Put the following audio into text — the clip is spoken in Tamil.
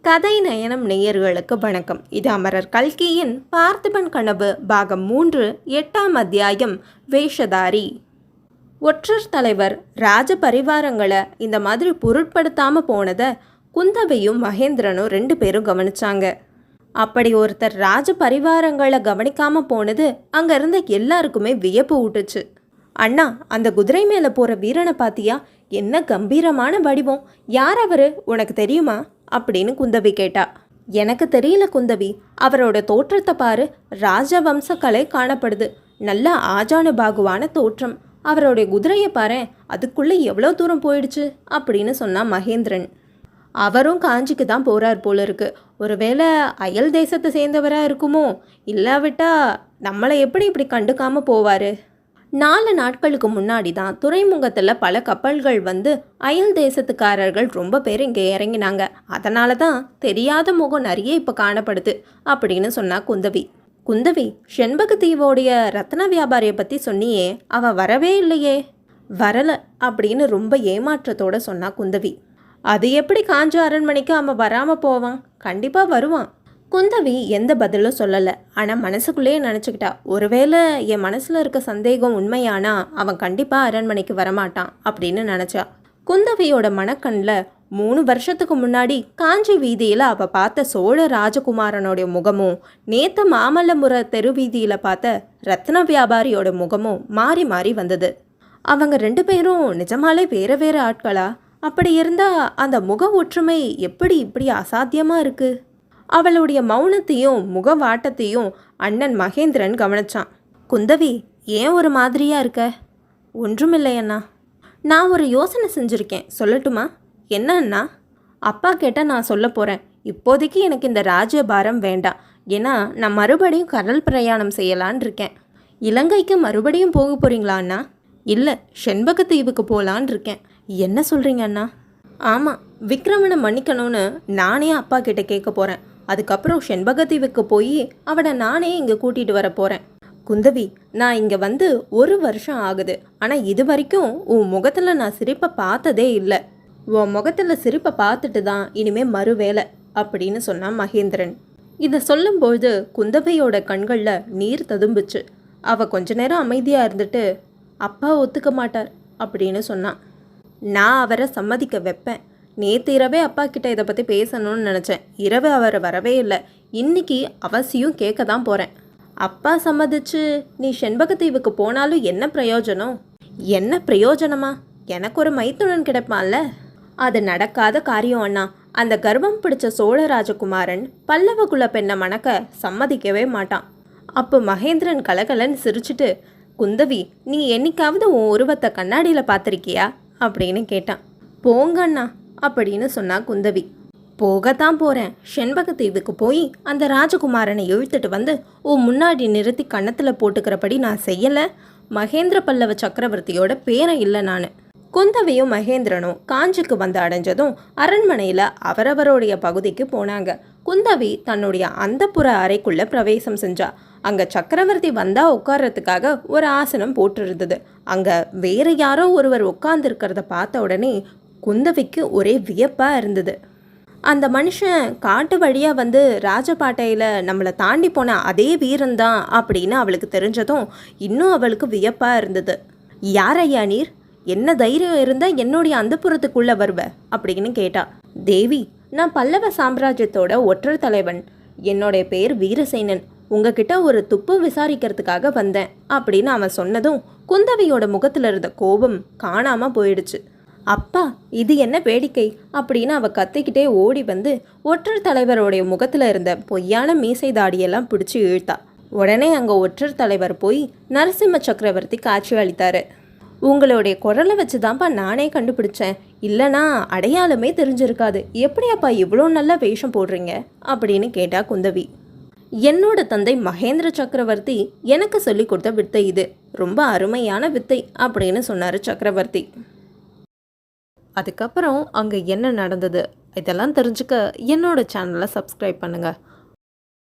கதை நயனம் நேயர்களுக்கு வணக்கம். இது அமரர் கல்கியின் பார்த்திபன் கனவு பாகம் 3 8ஆம் அத்தியாயம் வேஷதாரி. ஒற்றர் தலைவர் ராஜ பரிவாரங்களை இந்த மாதிரி பொருட்படுத்தாமல் போனதை குந்தவையும் மகேந்திரனும் 2 பேரும் கவனிச்சாங்க. அப்படி ஒருத்தர் ராஜ பரிவாரங்களை கவனிக்காமல் போனது அங்கே இருந்த எல்லாருக்குமே வியப்பு ஊட்டுச்சு. அண்ணா, அந்த குதிரை மேலே போகிற வீரனை பார்த்தியா? என்ன கம்பீரமான வடிவம்! யார் அவரு, உனக்கு தெரியுமா அப்படின்னு குந்தவி கேட்டா. எனக்கு தெரியல குந்தவி, அவரோட தோற்றத்தை பாரு, ராஜவம்ச கலை காணப்படுது. நல்ல ஆஜானுபாகுவான தோற்றம். அவருடைய குதிரையை பாரு, அதுக்குள்ளே எவ்வளோ தூரம் போயிடுச்சு அப்படின்னு சொன்னா மகேந்திரன். அவரும் காஞ்சிக்கு தான் போகிறார் போல இருக்கு. ஒருவேளை அயல் தேசத்தை சேர்ந்தவராக இருக்குமோ? இல்லாவிட்டா நம்மளை எப்படி இப்படி கண்டுக்காமல் போவார்? 4 நாட்களுக்கு முன்னாடி தான் துறைமுகத்தில் பல கப்பல்கள் வந்து அயல் தேசத்துக்காரர்கள் ரொம்ப பேர் இங்கே இறங்கினாங்க. அதனால தான் தெரியாத முகம் நிறைய இப்போ காணப்படுது அப்படின்னு சொன்னா குந்தவி. குந்தவி, செண்பகத்தீவோடைய ரத்ன வியாபாரியை பற்றி சொன்னியே, அவன் வரவே இல்லையே. வரலை அப்படின்னு ரொம்ப ஏமாற்றத்தோடு சொன்னா குந்தவி. அது எப்படி காஞ்சி அரண்மனைக்கு அவன் வராமல் போவான்? கண்டிப்பாக வருவான். குந்தவி எந்த பதிலும் சொல்லலை. ஆனால் மனசுக்குள்ளேயே நினச்சிக்கிட்டா, ஒருவேளை என் மனசில் இருக்க சந்தேகம் உண்மையானா அவன் கண்டிப்பாக அரண்மனைக்கு வரமாட்டான் அப்படின்னு நினச்சா. குந்தவியோட மனக்கண்ணில் 3 வருஷத்துக்கு முன்னாடி காஞ்சி வீதியில் அவள் பார்த்த சோழ ராஜகுமாரனுடைய முகமும் நேற்று மாமல்லபுர தெரு வீதியில் பார்த்த ரத்ன வியாபாரியோட முகமும் மாறி மாறி வந்தது. அவங்க 2 பேரும் நிஜமாலே வேறு வேறு ஆட்களா? அப்படி இருந்தால் அந்த முக ஒற்றுமை எப்படி இப்படி அசாத்தியமாக இருக்குது? அவளுடைய மௌனத்தையும் முகவாட்டத்தையும் அண்ணன் மகேந்திரன் கவனிச்சான். குந்தவி, ஏன் ஒரு மாதிரியா இருக்க? ஒன்றுமில்லை அண்ணா, நான் ஒரு யோசனை செஞ்சுருக்கேன், சொல்லட்டுமா? என்ன அண்ணா? அப்பா கேட்டால் நான் சொல்ல போகிறேன். இப்போதைக்கு எனக்கு இந்த ராஜ்யபாரம் வேண்டாம். ஏன்னா நான் மறுபடியும் கடல் பிரயாணம் செய்யலான் இருக்கேன். இலங்கைக்கு மறுபடியும் போக போகிறீங்களா அண்ணா? இல்லை, செண்பகத்தீவுக்கு போகலான் இருக்கேன். என்ன சொல்கிறீங்க அண்ணா? ஆமாம், விக்ரமனை மன்னிக்கணும்னு நானே அப்பா கிட்ட கேட்க போகிறேன். அதுக்கப்புறம் செண்பகத்தீவுக்கு போய் அவனை நானே இங்கே கூட்டிகிட்டு வர போகிறேன். குந்தவி, நான் இங்கே வந்து 1 வருஷம் ஆகுது. ஆனால் இது வரைக்கும் உன் முகத்தில் நான் சிரிப்பை பார்த்ததே இல்லை. உன் முகத்தில் சிரிப்பை பார்த்துட்டு தான் இனிமேல் மறு வேலை அப்படின்னு சொன்னான் மகேந்திரன். இதை சொல்லும்போது குந்தவையோட கண்களில் நீர் ததும்புச்சு. அவள் கொஞ்ச நேரம் அமைதியாக இருந்துட்டு, அப்பா ஒத்துக்க மாட்டார் அப்படின்னு சொன்னான். நான் அவரை சம்மதிக்க வைப்பேன். நேற்று இரவே அப்பா கிட்ட இதை பற்றி பேசணும்னு நினச்சேன். இரவு அவர் வரவே இல்லை. இன்னைக்கு அவசியம் கேட்க தான் போகிறேன். அப்பா சம்மதிச்சு நீ செண்பகத்தீவுக்கு போனாலும் என்ன பிரயோஜனம்? என்ன பிரயோஜனமா? எனக்கு ஒரு மைத்துனன் கிடைப்பான்ல. அது நடக்காத காரியம் அண்ணா. அந்த கர்வம் பிடிச்ச சோழ ராஜகுமாரன் பல்லவ குல பெண்ணை மணக்க சம்மதிக்கவே மாட்டான். அப்போ மகேந்திரன் கலகலன்னு சிரிச்சுட்டு, குந்தவி, நீ என்னைக்காவது உன் உருவத்தை கண்ணாடியில் பார்த்துருக்கியா அப்படின்னு கேட்டான். போங்கண்ணா அப்படின்னு சொன்னா குந்தவி. போகத்தான் போகிறேன். செண்பகத்தீவுக்கு போய் அந்த ராஜகுமாரனை இழுத்துட்டு வந்து உன் முன்னாடி நிறுத்தி கன்னத்தில் போட்டுக்கிறபடி நான் செய்யலை. மகேந்திர பல்லவ சக்கரவர்த்தியோட பேரை இல்லை நான். குந்தவியும் மகேந்திரனும் காஞ்சிக்கு வந்து அடைஞ்சதும் அரண்மனையில் அவரவருடைய பகுதிக்கு போனாங்க. குந்தவி தன்னுடைய அந்தப்புற அறைக்குள்ளே பிரவேசம் செஞ்சா. அங்கே சக்கரவர்த்தி வந்தால் உட்கார்றதுக்காக ஒரு ஆசனம் போட்டிருந்தது. அங்கே வேறு யாரோ ஒருவர் உட்கார்ந்துருக்கிறத பார்த்த உடனே குந்தவிக்கு ஒரே வியப்பாக இருந்தது. அந்த மனுஷன் காட்டு வழியாக வந்து ராஜபாட்டையில் நம்மளை தாண்டி போன அதே வீரன்தான் அப்படின்னு அவளுக்கு தெரிஞ்சதும் இன்னும் அவளுக்கு வியப்பாக இருந்தது. யார் ஐயா நீர்? என்ன தைரியம் இருந்தால் என்னுடைய அந்தப்புறத்துக்குள்ளே வருவ அப்படின்னு கேட்டா. தேவி, நான் பல்லவ சாம்ராஜ்யத்தோட ஒற்றர் தலைவன். என்னுடைய பேர் வீரசேனன். உங்ககிட்ட ஒரு துப்பு விசாரிக்கிறதுக்காக வந்தேன் அப்படின்னு அவன் சொன்னதும் குந்தவியோட முகத்தில் இருந்த கோபம் காணாமல் போயிடுச்சு. அப்பா, இது என்ன வேடிக்கை அப்படின்னு அவள் கத்திக்கிட்டே ஓடி வந்து ஒற்றர் தலைவருடைய முகத்தில் இருந்த பொய்யான மீசை தாடியெல்லாம் பிடிச்சி இழுத்தா. உடனே அங்கே ஒற்றர் தலைவர் போய் நரசிம்ம சக்கரவர்த்தி காட்சி அளித்தார். உங்களுடைய குரலை வச்சு தான்ப்பா நானே கண்டுபிடிச்சேன். இல்லைனா அடையாளமே தெரிஞ்சிருக்காது. எப்படி அப்பா இவ்வளோ நல்லா வேஷம் போடுறீங்க அப்படின்னு கேட்டா குந்தவி. என்னோட தந்தை மகேந்திர சக்கரவர்த்தி எனக்கு சொல்லி கொடுத்த வித்தை இது. ரொம்ப அருமையான வித்தை அப்படின்னு சொன்னார் சக்கரவர்த்தி. அதுக்கப்புறம் அங்கே என்ன நடந்தது இதெல்லாம் தெரிஞ்சுக்க என்னோட சேனலை சப்ஸ்கிரைப் பண்ணுங்கள்.